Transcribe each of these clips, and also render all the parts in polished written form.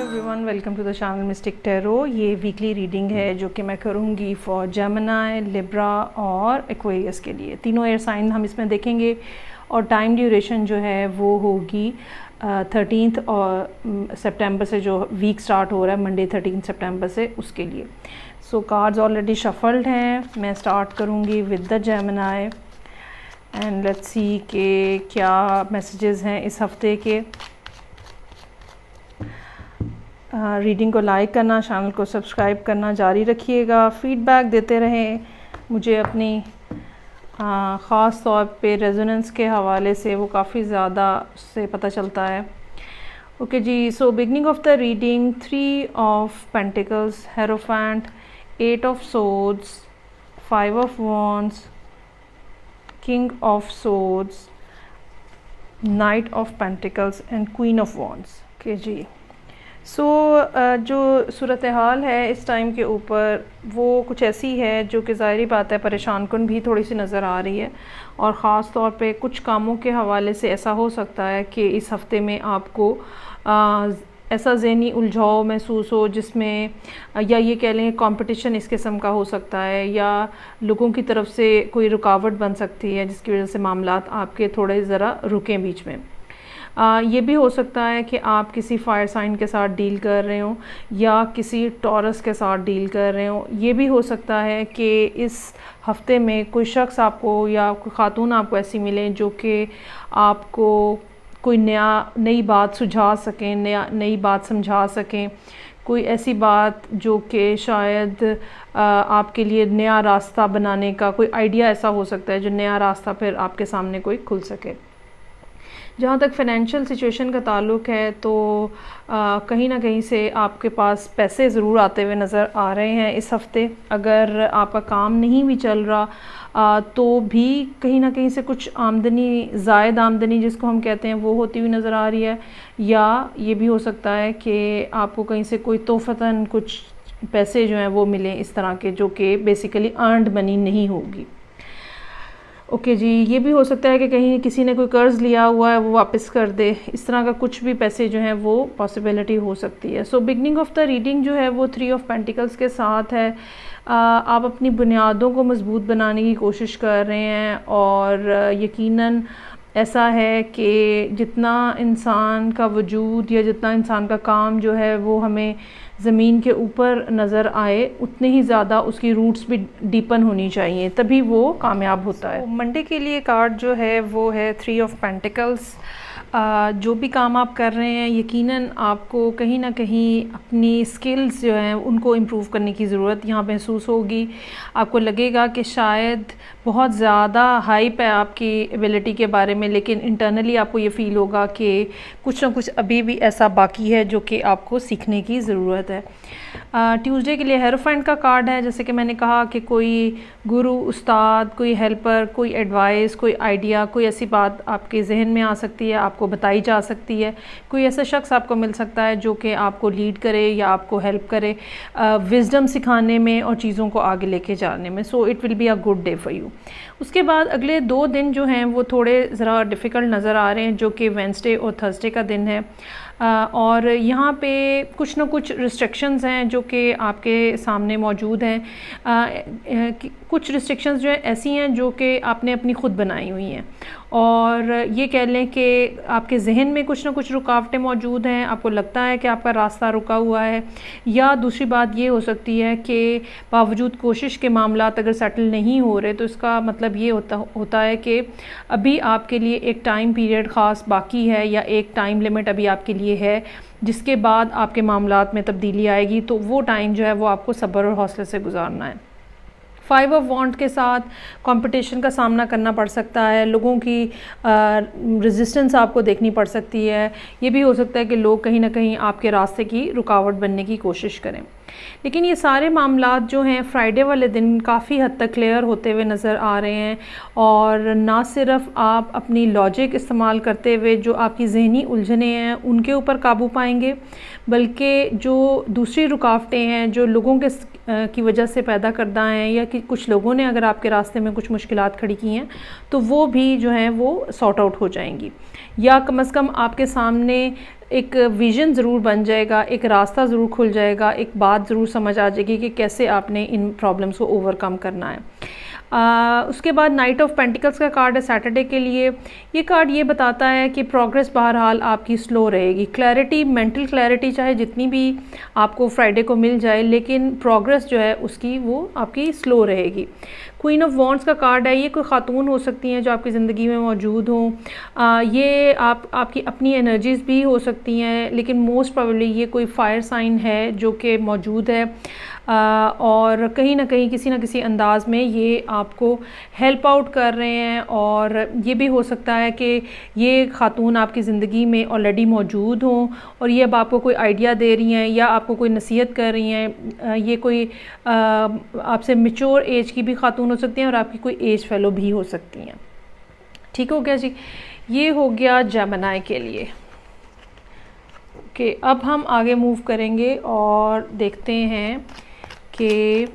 Everyone, welcome to the channel Mystic Tarot. ये weekly reading है जो कि मैं करूँगी फॉर जेमिनी, लिब्रा और एक्वेरियस के लिए। तीनों एयर साइन हम इसमें देखेंगे और टाइम ड्यूरेशन जो है वो होगी 13 और सितंबर से, जो वीक स्टार्ट हो रहा है मंडे 13 सितंबर से, उसके लिए। सो कार्ड्स ऑलरेडी शफल्ड हैं। मैं स्टार्ट करूँगी with the Gemini and let's see के क्या मैसेजेस हैं इस हफ्ते के। रीडिंग को लाइक करना, चैनल को सब्सक्राइब करना जारी रखिएगा। फीडबैक देते रहें मुझे अपनी ख़ास तौर पे रेजोनेंस के हवाले से, वो काफ़ी ज़्यादा से पता चलता है। ओके जी, so beginning of the reading 3 of pentacles, hierophant, 8 of swords, 5 of wands, king of swords, knight of pentacles and queen of wands. Okay जी, सो जो सूरत हाल है इस टाइम के ऊपर वो कुछ ऐसी है जो कि ज़ाहिरी बात है परेशान कुन भी थोड़ी सी नज़र आ रही है। और ख़ास तौर पे कुछ कामों के हवाले से ऐसा हो सकता है कि इस हफ़्ते में आपको ऐसा ज़हनी उलझाव महसूस हो जिसमें, या ये कह लें कंपटीशन इस किस्म का हो सकता है, या लोगों की तरफ से कोई रुकावट बन सकती है जिसकी वजह से मामलात आपके थोड़े ज़रा रुकें बीच में। ये भी हो सकता है कि आप किसी फायर साइन के साथ डील कर रहे हो या किसी टॉरस के साथ डील कर रहे हो। ये भी हो सकता है कि इस हफ्ते में कोई शख्स आपको या कोई खातून आपको ऐसी मिले जो कि आपको कोई नई बात सुझा सकें, नई बात समझा सकें, कोई ऐसी बात जो कि शायद आपके लिए नया रास्ता बनाने का कोई आइडिया ऐसा हो सकता है, जो नया रास्ता फिर आपके सामने कोई खुल सके। जहाँ तक फ़ाइनेंशियल सिचुएशन का ताल्लुक़ है तो कहीं ना कहीं से आपके पास पैसे ज़रूर आते हुए नज़र आ रहे हैं इस हफ़्ते। अगर आपका काम नहीं भी चल रहा तो भी कहीं ना कहीं से कुछ आमदनी, ज़ायद आमदनी जिसको हम कहते हैं, वो होती हुई नज़र आ रही है। या ये भी हो सकता है कि आपको कहीं से कोई तोहफ़तन कुछ पैसे जो हैं वो मिलें इस तरह के, जो कि बेसिकली अर्नड मनी नहीं होगी। ओके जी, ये भी हो सकता है कि कहीं किसी ने कोई कर्ज़ लिया हुआ है वो वापस कर दे। इस तरह का कुछ भी पैसे जो हैं वो पॉसिबिलिटी हो सकती है। सो बिगनिंग ऑफ द रीडिंग जो है वो 3 ऑफ पेंटिकल्स के साथ है। आप अपनी बुनियादों को मज़बूत बनाने की कोशिश कर रहे हैं और यकीनन ऐसा है कि जितना इंसान का वजूद या जितना इंसान का काम जो है वो हमें ज़मीन के ऊपर नज़र आए, उतने ही ज़्यादा उसकी रूट्स भी डीपन होनी चाहिए, तभी वो कामयाब होता है। मंडे के लिए कार्ड जो है वो है 3 ऑफ पेंटिकल्स। जो भी काम आप कर रहे हैं यकीनन आपको कहीं ना कहीं अपनी स्किल्स जो हैं उनको इम्प्रूव करने की ज़रूरत यहाँ महसूस होगी। आपको लगेगा कि शायद बहुत ज़्यादा हाइप है आपकी एबिलिटी के बारे में, लेकिन इंटरनली आपको ये फ़ील होगा कि कुछ ना कुछ अभी भी ऐसा बाकी है जो कि आपको सीखने की ज़रूरत है। ट्यूसडे के लिए हेरोफेंट का कार्ड है। जैसे कि मैंने कहा कि कोई गुरु, उस्ताद, कोई हेल्पर, कोई एडवाइस, कोई आइडिया, कोई ऐसी बात आपके जहन में आ सकती है, आपको बताई जा सकती है। कोई ऐसा शख्स आपको मिल सकता है जो कि आपको लीड करे या आपको हेल्प करे विजडम सिखाने में और चीज़ों को आगे लेके जाने में। So it will be a good day for you. उसके बाद अगले 2 दिन जो हैं वो थोड़े ज़रा डिफ़िकल्ट नज़र आ रहे हैं, जो कि वेडनेसडे और थर्सडे का दिन है। और यहाँ पे कुछ ना कुछ रिस्ट्रिक्शंस हैं जो कि आपके सामने मौजूद हैं। कुछ रिस्ट्रिक्शंस जो है ऐसी हैं जो कि आपने अपनी ख़ुद बनाई हुई हैं, और ये कह लें कि आपके जहन में कुछ ना कुछ रुकावटें मौजूद हैं। आपको लगता है कि आपका रास्ता रुका हुआ है, या दूसरी बात ये हो सकती है कि बावजूद कोशिश के मामलात अगर सेटल नहीं हो रहे तो इसका मतलब ये होता है कि अभी आपके लिए एक टाइम पीरियड ख़ास बाकी है, या एक टाइम लिमिट अभी आपके लिए है जिसके बाद आपके मामलात में तब्दीली आएगी। तो वो टाइम जो है वो आपको सब्र और हौसले से गुजारना है। 5 ऑफ वॉन्ड के साथ कंपटीशन का सामना करना पड़ सकता है, लोगों की रेजिस्टेंस आपको देखनी पड़ सकती है। ये भी हो सकता है कि लोग कहीं ना कहीं आपके रास्ते की रुकावट बनने की कोशिश करें। लेकिन ये सारे मामलात जो हैं फ्राइडे वाले दिन काफ़ी हद तक क्लियर होते हुए नज़र आ रहे हैं, और ना सिर्फ आप अपनी लॉजिक इस्तेमाल करते हुए जो आपकी ज़हनी उलझने हैं उनके ऊपर काबू पाएंगे, बल्कि जो दूसरी रुकावटें हैं जो लोगों के की वजह से पैदा करदा हैं, या कि कुछ लोगों ने अगर आपके रास्ते में कुछ मुश्किलात खड़ी की हैं तो वो भी जो हैं वो सॉर्ट आउट हो जाएंगी, या कम से कम आपके सामने एक विज़न ज़रूर बन जाएगा, एक रास्ता ज़रूर खुल जाएगा, एक बात ज़रूर समझ आ जाएगी कि कैसे आपने इन प्रॉब्लम्स को ओवरकम करना है। उसके बाद नाइट ऑफ पेंटिकल्स का कार्ड है सैटरडे के लिए। ये कार्ड ये बताता है कि प्रोग्रेस बहरहाल आपकी स्लो रहेगी। क्लैरिटी, मेंटल क्लैरिटी चाहे जितनी भी आपको फ्राइडे को मिल जाए, लेकिन प्रोग्रेस जो है उसकी वो आपकी स्लो रहेगी। क्वीन ऑफ वॉन्ड्स का कार्ड है। ये कोई ख़ातून हो सकती हैं जो आपकी ज़िंदगी में मौजूद हों। ये आपकी अपनी एनर्जीज़ भी हो सकती हैं, लेकिन मोस्ट प्रोबेबली ये कोई फायर साइन है जो कि मौजूद है, और कहीं ना कहीं किसी न किसी अंदाज में ये आपको हेल्प आउट कर रहे हैं। और ये भी हो सकता है कि ये ख़ातून आपकी ज़िंदगी में ऑलरेडी मौजूद हों और ये अब आपको कोई आइडिया दे रही हैं या आपको कोई नसीहत कर रही हैं। ये कोई आपसे मैच्योर एज की भी ख़ातून हो सकती हैं और आपकी कोई एज फेलो भी हो सकती हैं। ठीक हो गया जी, ये हो गया जेमिनी के लिए। ओके, अब हम आगे मूव करेंगे और देखते हैं कि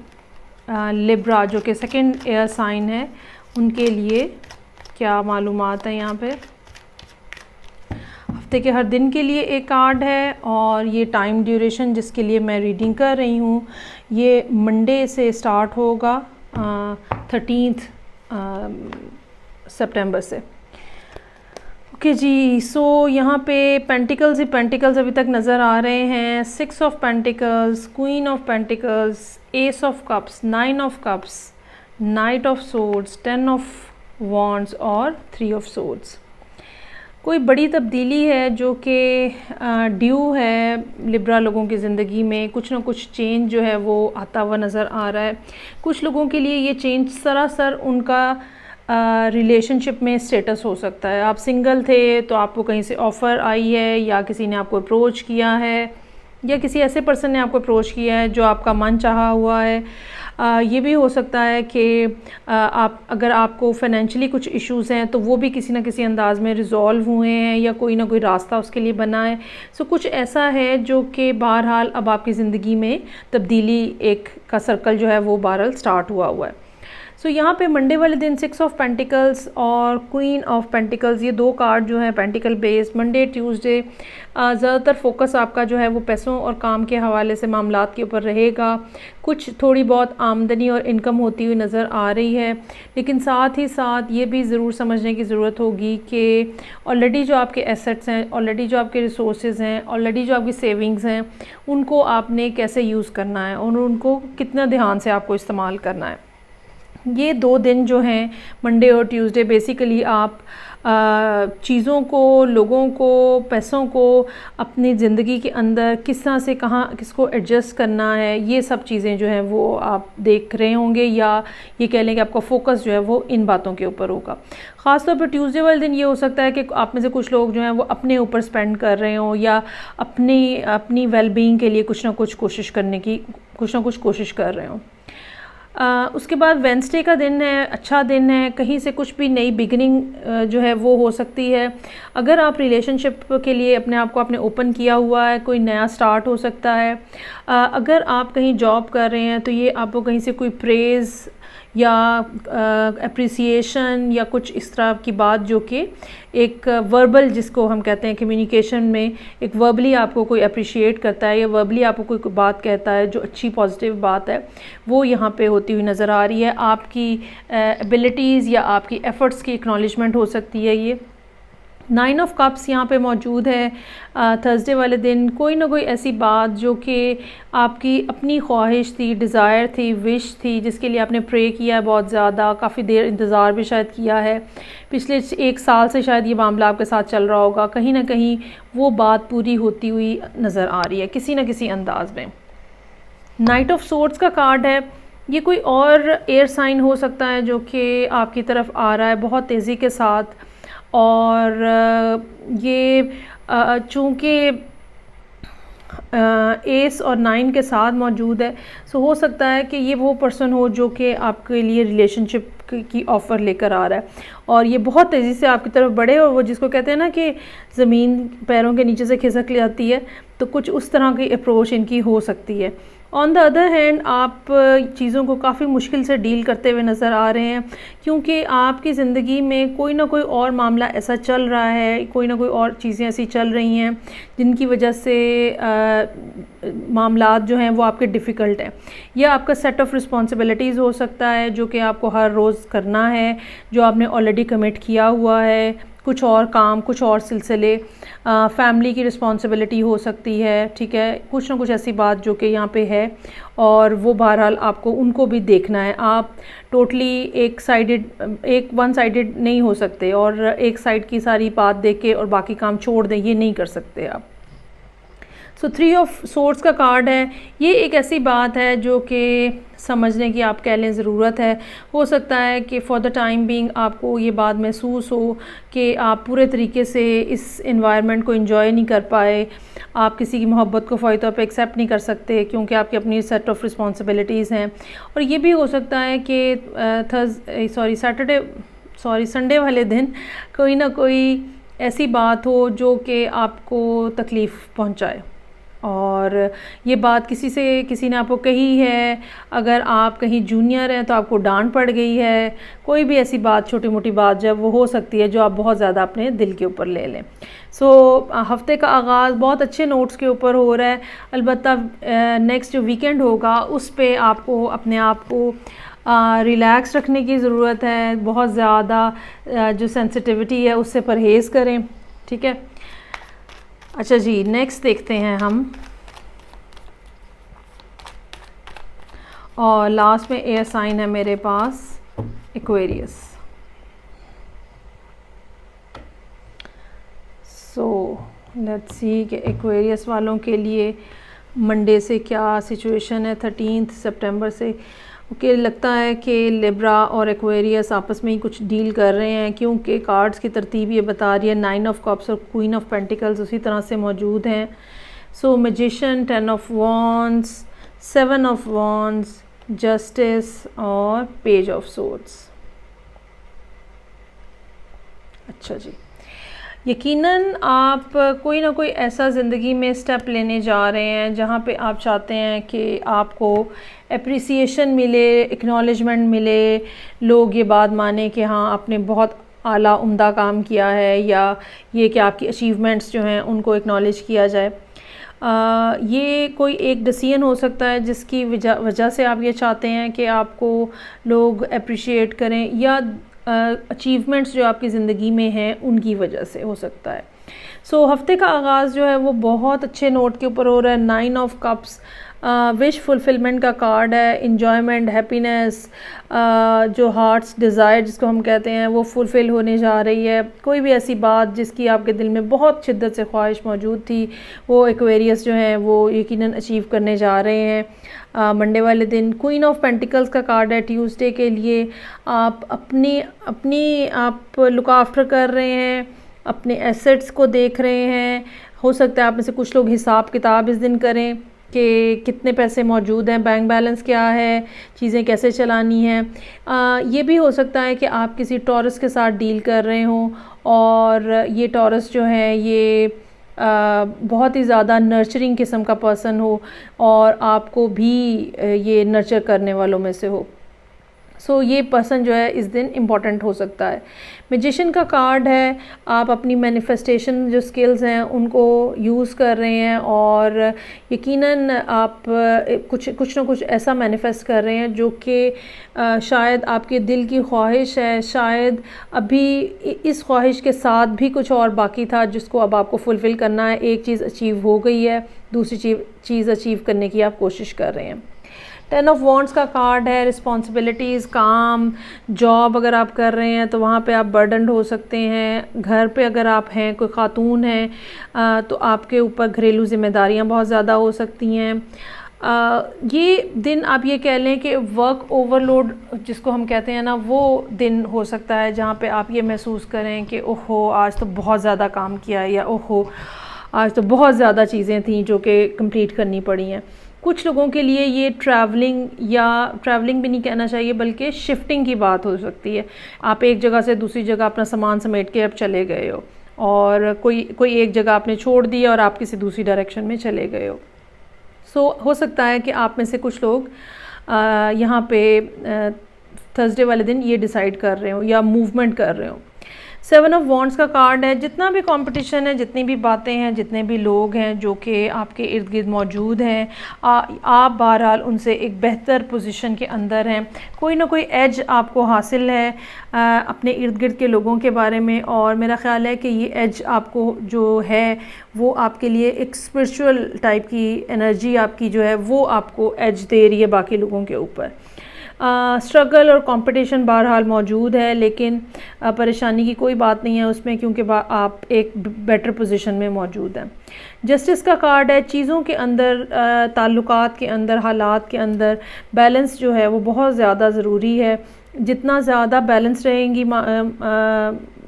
लिब्रा जो कि सेकंड एयर साइन है उनके लिए क्या मालूमात है। यहाँ पे हफ्ते के हर दिन के लिए एक कार्ड है और ये टाइम ड्यूरेशन जिसके लिए मैं रीडिंग कर रही हूँ ये मंडे से स्टार्ट होगा 13 सितंबर से। ओके जी, सो यहाँ पे पेंटिकल्स ही पेंटिकल्स अभी तक नज़र आ रहे हैं। 6 of pentacles, queen of pentacles, S of cups, 9 of cups, night of swords, 10 of wands और 3 ऑफ सोर्ड्स। कोई बड़ी तब्दीली है जो कि ड्यू है लिब्रा लोगों की ज़िंदगी में। कुछ ना कुछ चेंज जो है वो आता हुआ नज़र आ रहा है। कुछ लोगों के लिए ये चेंज सरासर उनका रिलेशनशिप में स्टेटस हो सकता है। आप सिंगल थे तो आपको कहीं से ऑफ़र आई है या किसी ने आपको अप्रोच किया है या किसी ऐसे पर्सन ने आपको अप्रोच किया है जो आपका मन चाहा हुआ है। ये भी हो सकता है कि अगर आपको फाइनेंशियली कुछ इश्यूज़ हैं तो वो भी किसी न किसी अंदाज़ में रिज़ॉल्व हुए हैं या कोई ना कोई रास्ता उसके लिए बना है। सो कुछ ऐसा है जो कि बहरहाल अब आपकी ज़िंदगी में तब्दीली एक का सर्कल जो है वो बहरहाल स्टार्ट हुआ है। सो यहाँ पे मंडे वाले दिन 6 ऑफ पेंटिकल्स और क्वीन ऑफ पेंटिकल्स, ये दो कार्ड जो हैं पेंटिकल बेस्ड। मंडे ट्यूसडे ज़्यादातर फोकस आपका जो है वो पैसों और काम के हवाले से मामलात के ऊपर रहेगा। कुछ थोड़ी बहुत आमदनी और इनकम होती हुई नज़र आ रही है, लेकिन साथ ही साथ ये भी ज़रूर समझने की ज़रूरत होगी कि ऑलरेडी जो आपके एसेट्स हैं, ऑलरेडी जो आपके रिसोर्सेज हैं, ऑलरेडी जो आपकी सेविंग्स हैं, उनको आपने कैसे यूज़ करना है और उनको कितना ध्यान से आपको इस्तेमाल करना है। ये 2 दिन जो हैं मंडे और ट्यूसडे बेसिकली आप चीज़ों को, लोगों को, पैसों को अपनी ज़िंदगी के अंदर किस तरह से कहाँ किसको एडजस्ट करना है, ये सब चीज़ें जो हैं वो आप देख रहे होंगे, या ये कह लें कि आपका फोकस जो है वो इन बातों के ऊपर होगा। ख़ासतौर पर ट्यूसडे वाले दिन ये हो सकता है कि आप में से कुछ लोग जो हैं वो अपने ऊपर स्पेंड कर रहे हों या अपनी वेलबींग के लिए कुछ ना कुछ कोशिश कर रहे हों। उसके बाद वेडनेसडे का दिन है, अच्छा दिन है, कहीं से कुछ भी नई बिगिनिंग जो है वो हो सकती है। अगर आप रिलेशनशिप के लिए अपने आप को आपने ओपन किया हुआ है, कोई नया स्टार्ट हो सकता है। अगर आप कहीं जॉब कर रहे हैं तो ये आपको कहीं से कोई प्रेज़ या अप्रिसिएशन या कुछ इस तरह की बात जो कि एक वर्बल, जिसको हम कहते हैं कम्युनिकेशन में, एक वर्बली आपको कोई अप्रिशिएट करता है या वर्बली आपको कोई बात कहता है जो अच्छी पॉजिटिव बात है, वो यहाँ पे होती हुई नज़र आ रही है। आपकी एबिलिटीज़ या आपकी एफ़र्ट्स की एक्नॉलेजमेंट हो सकती है। ये 9 ऑफ कप्स यहाँ पे मौजूद है थर्सडे वाले दिन। कोई ना कोई ऐसी बात जो कि आपकी अपनी ख्वाहिश थी, डिज़ायर थी, विश थी, जिसके लिए आपने प्रे किया है बहुत ज़्यादा, काफ़ी देर इंतज़ार भी शायद किया है, पिछले 1 साल से शायद ये मामला आपके साथ चल रहा होगा। कहीं ना कहीं वो बात पूरी होती हुई नज़र आ रही है किसी न किसी अंदाज में। नाइट ऑफ सोर्ड्स का कार्ड है। ये कोई और एयर साइन हो सकता है जो कि आपकी तरफ आ रहा है बहुत तेज़ी के साथ, और ये चूँकि एस और 9 के साथ मौजूद है, सो हो सकता है कि ये वो पर्सन हो जो कि आपके लिए रिलेशनशिप की ऑफ़र लेकर आ रहा है और ये बहुत तेज़ी से आपकी तरफ बढ़े, और वो जिसको कहते हैं ना कि ज़मीन पैरों के नीचे से खिसक जाती है, तो कुछ उस तरह की अप्रोच इनकी हो सकती है। ऑन द अदर हैंड आप चीज़ों को काफ़ी मुश्किल से डील करते हुए नज़र आ रहे हैं, क्योंकि आपकी ज़िंदगी में कोई ना कोई और मामला ऐसा चल रहा है, कोई ना कोई और चीज़ें ऐसी चल रही हैं जिनकी वजह से मामलात जो हैं वो आपके डिफ़िकल्ट हैं। या आपका सेट ऑफ़ रिस्पॉन्सिबिलिटीज़ हो सकता है जो कि आपको हर रोज़ करना है, जो आपने ऑलरेडी कमिट किया हुआ है, कुछ और काम, कुछ और सिलसिले, फैमिली की रिस्पॉन्सिबिलिटी हो सकती है, ठीक है, कुछ ना कुछ ऐसी बात जो कि यहाँ पे है, और वो बहरहाल आपको उनको भी देखना है। आप टोटली एक वन साइडेड नहीं हो सकते और एक साइड की सारी बात देख के और बाकी काम छोड़ दें, ये नहीं कर सकते आप। सो 3 ऑफ सोर्ड्स का कार्ड है। ये एक ऐसी बात है जो कि समझने की आप कह लें ज़रूरत है। हो सकता है कि फ़ॉर द टाइम बीइंग आपको ये बात महसूस हो कि आप पूरे तरीके से इस एनवायरनमेंट को एंजॉय नहीं कर पाए, आप किसी की मोहब्बत को फ़ौरी तौर पे एक्सेप्ट नहीं कर सकते क्योंकि आपकी अपनी सेट ऑफ रिस्पॉन्सिबिलिटीज़ हैं। और ये भी हो सकता है कि संडे वाले दिन कोई ना कोई ऐसी बात हो जो कि आपको तकलीफ़ पहुँचाए, और ये बात किसी ने आपको कही है, अगर आप कहीं जूनियर हैं तो आपको डांट पड़ गई है, कोई भी ऐसी बात, छोटी मोटी बात जब वो हो सकती है जो आप बहुत ज़्यादा अपने दिल के ऊपर ले लें। हफ़्ते का आगाज़ बहुत अच्छे नोट्स के ऊपर हो रहा है। अलबत्ता नेक्स्ट जो वीकेंड होगा उस पे आपको अपने आप को रिलैक्स रखने की ज़रूरत है। बहुत ज़्यादा जो सेंसिटिविटी है उससे परहेज़ करें, ठीक है। अच्छा जी, नेक्स्ट देखते हैं हम, और लास्ट में एयर साइन है मेरे पास एक्वेरियस। सो लेट्स सी कि एक्वेरियस वालों के लिए मंडे से क्या सिचुएशन है। 13 सितंबर से ओके, लगता है कि लिब्रा और एक्वेरियस आपस में ही कुछ डील कर रहे हैं, क्योंकि कार्ड्स की तरतीब ये बता रही है 9 ऑफ कप्स और क्वीन ऑफ पेंटिकल्स उसी तरह से मौजूद हैं। So magician, 10 of wands, 7 of wands, justice और पेज ऑफ सोर्ड्स। अच्छा जी, यकीनन आप कोई ना कोई ऐसा ज़िंदगी में स्टेप लेने जा रहे हैं जहाँ पे आप चाहते हैं कि आपको एप्रिसिएशन मिले, एक्नॉलेजमेंट मिले, लोग ये बात माने कि हाँ आपने बहुत आला उम्दा काम किया है, या ये कि आपकी अचीवमेंट्स जो हैं उनको एक्नॉलेज किया जाए। ये कोई एक डिसीजन हो सकता है जिसकी वजह से आप ये चाहते हैं कि आपको लोग अप्रिशिएट करें, या अचीवमेंट्स जो आपकी ज़िंदगी में हैं उनकी वजह से हो सकता है। हफ्ते का आगाज़ जो है वो बहुत अच्छे नोट के ऊपर हो रहा है। 9 ऑफ कप्स विश फुलफिलमेंट का कार्ड है, इन्जॉयमेंट, हैप्पीनेस, जो हार्ट्स डिज़ायर जिसको हम कहते हैं वो फुलफ़िल होने जा रही है। कोई भी ऐसी बात जिसकी आपके दिल में बहुत शिद्दत से ख्वाहिश मौजूद थी वो एक्वेरियस जो है वो यकीनन अचीव करने जा रहे हैं मंडे वाले दिन। क्वीन ऑफ पेंटिकल्स का कार्ड है ट्यूसडे के लिए। आप अपनी आप लुक आफ्टर कर रहे हैं, अपने एसेट्स को देख रहे हैं। हो सकता है आप में से कुछ लोग हिसाब किताब इस दिन करें कि कितने पैसे मौजूद हैं, बैंक बैलेंस क्या है, चीज़ें कैसे चलानी हैं। ये भी हो सकता है कि आप किसी टॉरस के साथ डील कर रहे हों, और ये टॉरस जो है ये बहुत ही ज़्यादा नर्चरिंग किस्म का पर्सन हो और आपको भी ये नर्चर करने वालों में से हो। ये पर्सन जो है इस दिन इम्पॉर्टेंट हो सकता है। मैजिशियन का कार्ड है, आप अपनी मैनिफेस्टेशन जो स्किल्स हैं उनको यूज़ कर रहे हैं, और यकीनन आप कुछ ना कुछ ऐसा मैनिफेस्ट कर रहे हैं जो कि शायद आपके दिल की ख्वाहिश है, शायद अभी इस ख्वाहिश के साथ भी कुछ और बाकी था जिसको अब आपको फुलफ़िल करना है। एक चीज़ अचीव हो गई है, दूसरी चीज़ अचीव करने की आप कोशिश कर रहे हैं। 10 ऑफ वॉन्ड्स का कार्ड है, रिस्पॉन्सिबिलिटीज़, काम, जॉब अगर आप कर रहे हैं तो वहाँ पे आप बर्डनड हो सकते हैं। घर पे अगर आप हैं, कोई ख़ातून हैं तो आपके ऊपर घरेलू ज़िम्मेदारियाँ बहुत ज़्यादा हो सकती हैं। ये दिन आप ये कह लें कि वर्क ओवरलोड जिसको हम कहते हैं ना, वो दिन हो सकता है जहाँ पे आप ये महसूस करें कि ओहो आज तो बहुत ज़्यादा काम किया है, या ओहो आज तो बहुत ज़्यादा चीज़ें थी जो कि कंप्लीट करनी पड़ी हैं। कुछ लोगों के लिए ये ट्रैवलिंग भी नहीं कहना चाहिए बल्कि शिफ्टिंग की बात हो सकती है। आप एक जगह से दूसरी जगह अपना सामान समेट के अब चले गए हो, और कोई एक जगह आपने छोड़ दिया और आप किसी दूसरी डायरेक्शन में चले गए हो। हो सकता है कि आप में से कुछ लोग यहाँ पे थर्सडे वाले दिन ये डिसाइड कर रहे हो या मूवमेंट कर रहे हो। 7 ऑफ वॉन्ड्स का कार्ड है। जितना भी कंपटीशन है, जितनी भी बातें हैं, जितने भी लोग हैं जो कि आपके इर्द गिर्द मौजूद हैं, आप बहरहाल उनसे एक बेहतर पोजीशन के अंदर हैं। कोई ना कोई एज आपको हासिल है अपने इर्द गिर्द के लोगों के बारे में, और मेरा ख़्याल है कि ये एज आपको जो है वो आपके लिए एक स्पिरिचुअल टाइप की एनर्जी आपकी जो है वो आपको एज दे रही है बाकी लोगों के ऊपर। स्ट्रगल और कंपटीशन बहरहाल मौजूद है, लेकिन परेशानी की कोई बात नहीं है उसमें, क्योंकि आप एक बेटर पोजीशन में मौजूद हैं। जस्टिस का कार्ड है। चीज़ों के अंदर, ताल्लुकात के अंदर, हालात के अंदर बैलेंस जो है वो बहुत ज़्यादा ज़रूरी है। जितना ज़्यादा बैलेंस रहेंगी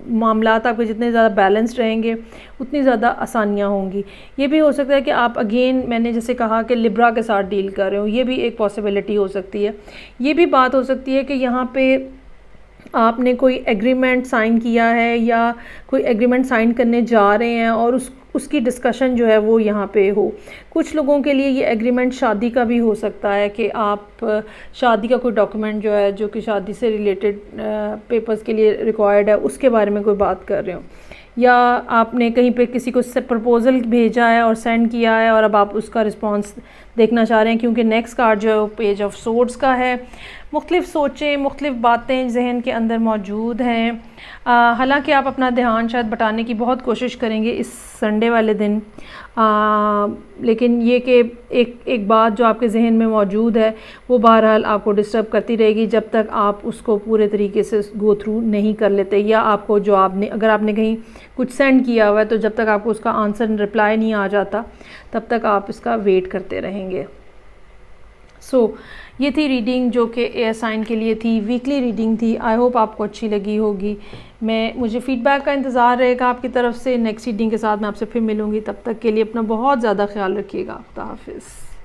मामलात आपके, जितने ज़्यादा बैलेंस रहेंगे उतनी ज़्यादा आसानियाँ होंगी। ये भी हो सकता है कि आप अगेन, मैंने जैसे कहा कि लिब्रा के साथ डील कर रहे हो, ये भी एक पॉसिबिलिटी हो सकती है। ये भी बात हो सकती है कि यहाँ पे आपने कोई एग्रीमेंट साइन किया है या कोई एग्रीमेंट साइन करने जा रहे हैं और उसकी डिस्कशन जो है वो यहाँ पे हो। कुछ लोगों के लिए ये एग्रीमेंट शादी का भी हो सकता है कि आप शादी का कोई डॉक्यूमेंट जो है, जो कि शादी से रिलेटेड पेपर्स के लिए रिक्वायर्ड है, उसके बारे में कोई बात कर रहे हो, या आपने कहीं पे किसी को प्रपोज़ल भेजा है और सेंड किया है और अब आप उसका रिस्पांस देखना चाह रहे हैं, क्योंकि नेक्स्ट कार्ड जो है वो पेज ऑफ सोर्ड्स का है। मुख्तलिफ सोचें, मुख्तलिफ बातें जहन के अंदर मौजूद हैं। हालांकि आप अपना ध्यान शायद बटाने की बहुत कोशिश करेंगे इस संडे वाले दिन, लेकिन ये कि एक बात जो आपके जहन में मौजूद है वो बहरहाल आपको डिस्टर्ब करती रहेगी जब तक आप उसको पूरे तरीके से गो थ्रू नहीं कर लेते, या आपको जो आपने, अगर आपने कहीं कुछ सेंड किया हुआ है तो जब तक आपको उसका आंसर रिप्लाई नहीं आ जाता तब तक आप इसका वेट करते रहेंगे। ये थी रीडिंग जो कि एयर साइन के लिए थी, वीकली रीडिंग थी। आई होप आपको अच्छी लगी होगी। मुझे फ़ीडबैक का इंतज़ार रहेगा आपकी तरफ से। नेक्स्ट रीडिंग के साथ मैं आपसे फिर मिलूँगी। तब तक के लिए अपना बहुत ज़्यादा ख्याल रखिएगा। खुदा हाफिज़।